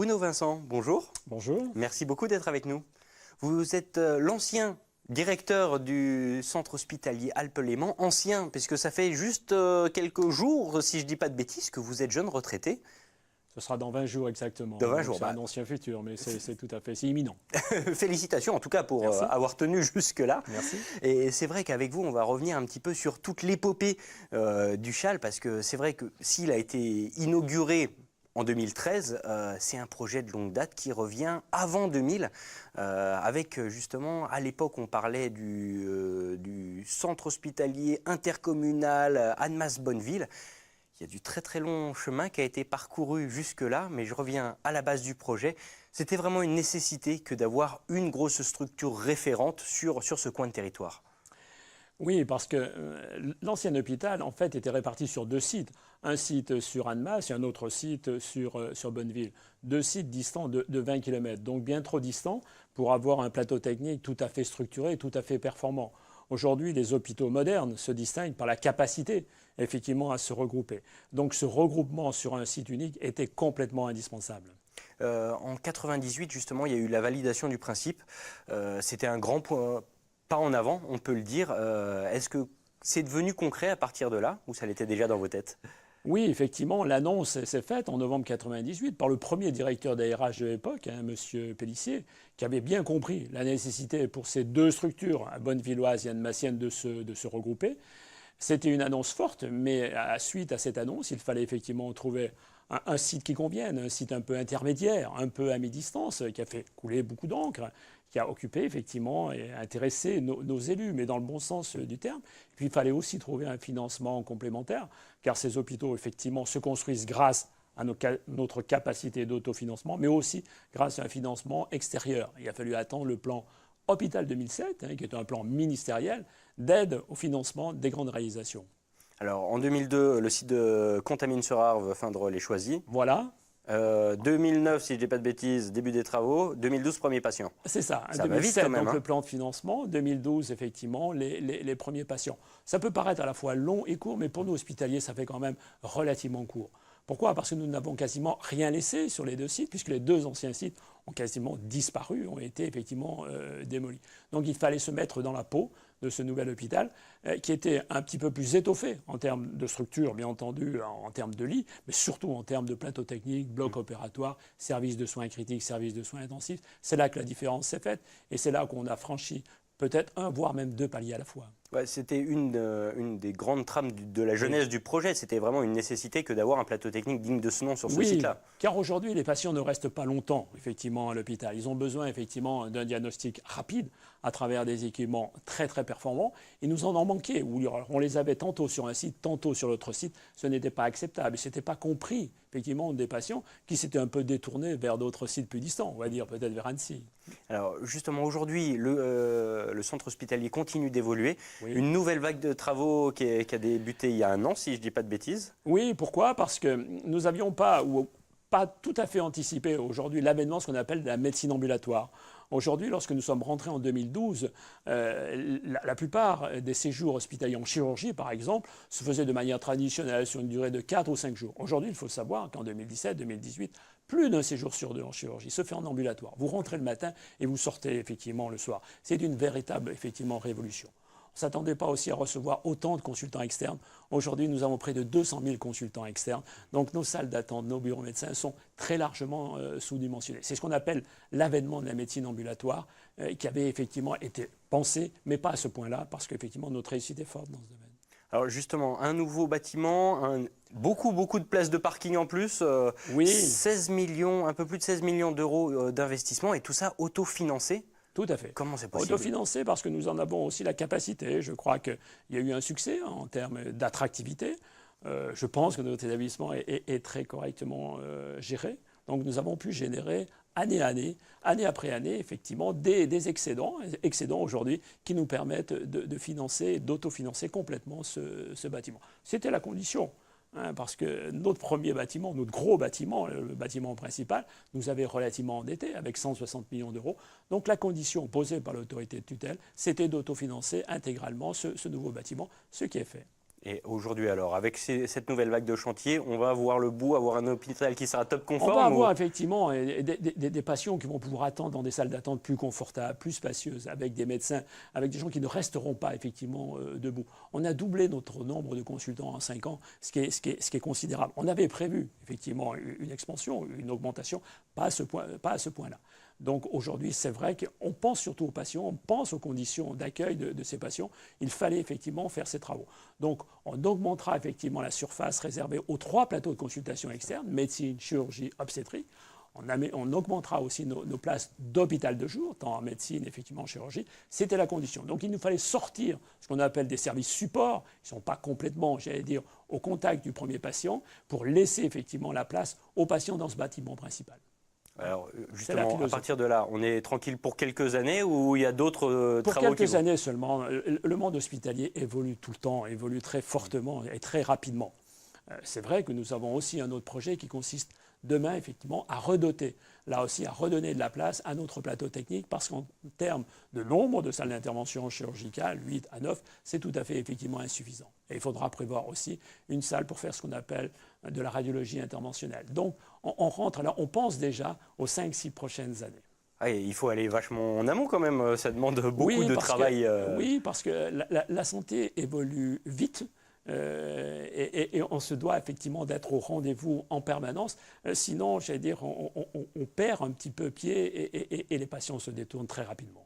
Bruno Vincent, bonjour. Bonjour. Merci beaucoup d'être avec nous. Vous êtes l'ancien directeur du centre hospitalier Alpes-Léman, ancien, puisque ça fait juste quelques jours, si je ne dis pas de bêtises, que vous êtes jeune retraité. Ce sera dans 20 jours exactement. Dans 20 jours. C'est un ancien futur, mais c'est tout à fait, c'est imminent. Félicitations en tout cas pour avoir tenu jusque-là. Merci. Et c'est vrai qu'avec vous, on va revenir un petit peu sur toute l'épopée du CHAL, parce que c'est vrai que s'il a été inauguré en 2013, c'est un projet de longue date qui revient avant 2000, avec justement, à l'époque, on parlait du centre hospitalier intercommunal Annemasse-Bonneville. Il y a du très très long chemin qui a été parcouru jusque-là, mais je reviens à la base du projet. C'était vraiment une nécessité que d'avoir une grosse structure référente sur ce coin de territoire. Oui, parce que l'ancien hôpital, en fait, était réparti sur deux sites. Un site sur Annemasse et un autre site sur Bonneville. Deux sites distants de 20 km, donc bien trop distants pour avoir un plateau technique tout à fait structuré et tout à fait performant. Aujourd'hui, les hôpitaux modernes se distinguent par la capacité, effectivement, à se regrouper. Donc ce regroupement sur un site unique était complètement indispensable. En 98, justement, il y a eu la validation du principe. C'était un grand pas en avant, on peut le dire. Est-ce que c'est devenu concret à partir de là, ou ça l'était déjà dans vos têtes ? Oui, effectivement, l'annonce s'est faite en novembre 98 par le premier directeur d'ARH de l'époque, M. Pellissier, qui avait bien compris la nécessité pour ces deux structures, bonnevilloise et annemassienne, de se regrouper. C'était une annonce forte, mais suite à cette annonce, il fallait effectivement trouver un site qui convienne, un site un peu intermédiaire, un peu à mi-distance, qui a fait couler beaucoup d'encre, qui a occupé effectivement et intéressé nos élus, mais dans le bon sens du terme. Et puis il fallait aussi trouver un financement complémentaire, car ces hôpitaux effectivement se construisent grâce à notre capacité d'autofinancement, mais aussi grâce à un financement extérieur. Il a fallu attendre le plan Hôpital 2007, qui est un plan ministériel d'aide au financement des grandes réalisations. Alors, en 2002, le site de Contamine-sur-Arve, Findre-les-Choisy. Voilà. 2009, si je ne dis pas de bêtises, début des travaux. 2012, premier patient. C'est ça. Ça 2007, va vite quand même, donc le plan de financement. 2012, effectivement, les premiers patients. Ça peut paraître à la fois long et court, mais pour nous, hospitaliers, ça fait quand même relativement court. Pourquoi ? Parce que nous n'avons quasiment rien laissé sur les deux sites, puisque les deux anciens sites ont quasiment disparu, ont été effectivement démolis. Donc il fallait se mettre dans la peau de ce nouvel hôpital, qui était un petit peu plus étoffé en termes de structure, bien entendu, en termes de lits, mais surtout en termes de plateau technique, bloc opératoire, service de soins critiques, service de soins intensifs. C'est là que la différence s'est faite, et c'est là qu'on a franchi peut-être un, voire même deux paliers à la fois. Ouais, c'était une des grandes trames de la jeunesse du projet. C'était vraiment une nécessité que d'avoir un plateau technique digne de ce nom sur ce site-là. Car aujourd'hui, les patients ne restent pas longtemps, effectivement, à l'hôpital. Ils ont besoin, effectivement, d'un diagnostic rapide à travers des équipements très, très performants. Et nous en manquait. On les avait tantôt sur un site, tantôt sur l'autre site. Ce n'était pas acceptable. Ce n'était pas compris, effectivement, des patients qui s'étaient un peu détournés vers d'autres sites plus distants, on va dire peut-être vers Annecy. Alors, justement, aujourd'hui, le centre hospitalier continue d'évoluer. Oui. Une nouvelle vague de travaux qui a débuté il y a un an, si je ne dis pas de bêtises. Oui, pourquoi ? Parce que nous n'avions pas tout à fait anticipé aujourd'hui l'avènement, ce qu'on appelle de la médecine ambulatoire. Aujourd'hui, lorsque nous sommes rentrés en 2012, la plupart des séjours hospitaliers en chirurgie, par exemple, se faisaient de manière traditionnelle sur une durée de 4 ou 5 jours. Aujourd'hui, il faut savoir qu'en 2017, 2018, plus d'un séjour sur deux en chirurgie se fait en ambulatoire. Vous rentrez le matin et vous sortez effectivement le soir. C'est une véritable effectivement révolution. On ne s'attendait pas aussi à recevoir autant de consultants externes. Aujourd'hui, nous avons près de 200 000 consultants externes. Donc nos salles d'attente, nos bureaux médecins sont très largement sous-dimensionnés. C'est ce qu'on appelle l'avènement de la médecine ambulatoire, qui avait effectivement été pensé, mais pas à ce point-là, parce qu'effectivement notre réussite est forte dans ce domaine. Alors justement, un nouveau bâtiment, beaucoup de places de parking en plus, oui. 16 millions, un peu plus de 16 millions d'euros d'investissement, et tout ça autofinancé. Tout à fait. Comment c'est possible ? Autofinancé parce que nous en avons aussi la capacité. Je crois qu'il y a eu un succès en termes d'attractivité. Je pense que notre établissement est très correctement géré. Donc nous avons pu générer année après année, effectivement, des excédents aujourd'hui qui nous permettent de financer, d'autofinancer complètement ce bâtiment. C'était la condition. Parce que notre premier bâtiment, notre gros bâtiment, le bâtiment principal, nous avait relativement endettés avec 160 millions d'euros. Donc la condition posée par l'autorité de tutelle, c'était d'autofinancer intégralement ce nouveau bâtiment, ce qui est fait. Et aujourd'hui alors, avec cette nouvelle vague de chantier, on va voir le bout, avoir un hôpital qui sera top conforme? On va avoir effectivement des patients qui vont pouvoir attendre dans des salles d'attente plus confortables, plus spacieuses, avec des médecins, avec des gens qui ne resteront pas effectivement debout. On a doublé notre nombre de consultants en 5 ans, ce qui est considérable. On avait prévu effectivement une expansion, une augmentation, pas à ce point-là. Donc aujourd'hui, c'est vrai qu'on pense surtout aux patients, on pense aux conditions d'accueil de ces patients. Il fallait effectivement faire ces travaux. Donc on augmentera effectivement la surface réservée aux 3 plateaux de consultation externe, médecine, chirurgie, obstétrique. On augmentera aussi nos places d'hôpital de jour, tant en médecine, effectivement en chirurgie. C'était la condition. Donc il nous fallait sortir ce qu'on appelle des services supports, qui ne sont pas complètement, j'allais dire, au contact du premier patient, pour laisser effectivement la place aux patients dans ce bâtiment principal. Alors justement, à partir de là, on est tranquille pour quelques années ou il y a d'autres travaux? Pour quelques années seulement. Le monde hospitalier évolue tout le temps, évolue très fortement et très rapidement. C'est vrai que nous avons aussi un autre projet qui consiste demain, effectivement, à redoter, là aussi, à redonner de la place à notre plateau technique, parce qu'en termes de nombre de salles d'intervention chirurgicale, 8 à 9, c'est tout à fait, effectivement, insuffisant. Et il faudra prévoir aussi une salle pour faire ce qu'on appelle de la radiologie interventionnelle. Donc, on rentre là, on pense déjà aux 5-6 prochaines années. Ah, il faut aller vachement en amont quand même, ça demande beaucoup de travail. Oui, parce que la santé évolue vite. Et on se doit effectivement d'être au rendez-vous en permanence. Sinon, j'allais dire, on perd un petit peu pied et les patients se détournent très rapidement.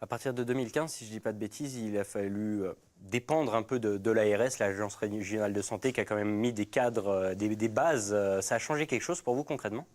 À partir de 2015, si je ne dis pas de bêtises, il a fallu dépendre un peu de l'ARS, l'Agence régionale de santé, qui a quand même mis des cadres, des bases. Ça a changé quelque chose pour vous concrètement?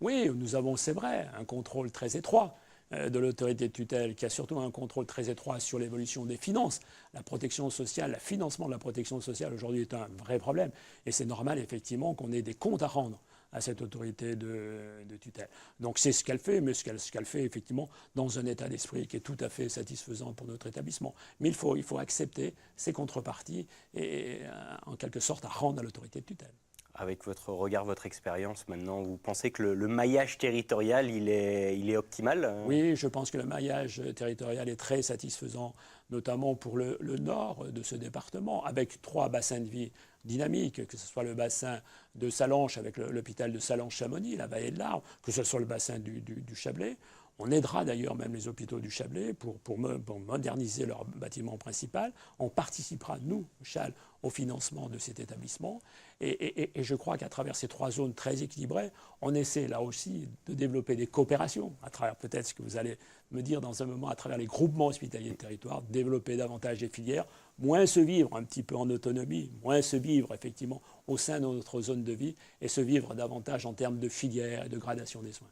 Oui, nous avons, c'est vrai, un contrôle très étroit de l'autorité de tutelle, qui a surtout un contrôle très étroit sur l'évolution des finances. La protection sociale, le financement de la protection sociale aujourd'hui est un vrai problème. Et c'est normal, effectivement, qu'on ait des comptes à rendre à cette autorité de tutelle. Donc c'est ce qu'elle fait, mais ce qu'elle fait, effectivement, dans un état d'esprit qui est tout à fait satisfaisant pour notre établissement. Mais il faut accepter ces contreparties et, en quelque sorte, à rendre à l'autorité de tutelle. Avec votre regard, votre expérience maintenant, vous pensez que le maillage territorial, il est optimal? Oui, je pense que le maillage territorial est très satisfaisant, notamment pour le nord de ce département, avec 3 bassins de vie dynamiques, que ce soit le bassin de Sallanches avec l'hôpital de Sallanches-Chamonix, la vallée de l'Arve, que ce soit le bassin du Chablais. On aidera d'ailleurs même les hôpitaux du Chablais pour moderniser leur bâtiment principal. On participera, nous, CHAL, au financement de cet établissement. Et je crois qu'à travers ces 3 zones très équilibrées, on essaie là aussi de développer des coopérations, à travers peut-être ce que vous allez me dire dans un moment, à travers les groupements hospitaliers de territoire, développer davantage des filières, moins se vivre un petit peu en autonomie, moins se vivre effectivement au sein de notre zone de vie et se vivre davantage en termes de filières et de gradation des soins.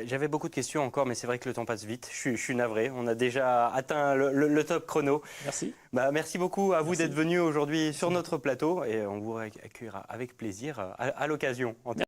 J'avais beaucoup de questions encore, mais c'est vrai que le temps passe vite. Je suis navré. On a déjà atteint le top chrono. Merci. Merci beaucoup à vous d'être venu aujourd'hui sur notre plateau et on vous accueillera avec plaisir à l'occasion.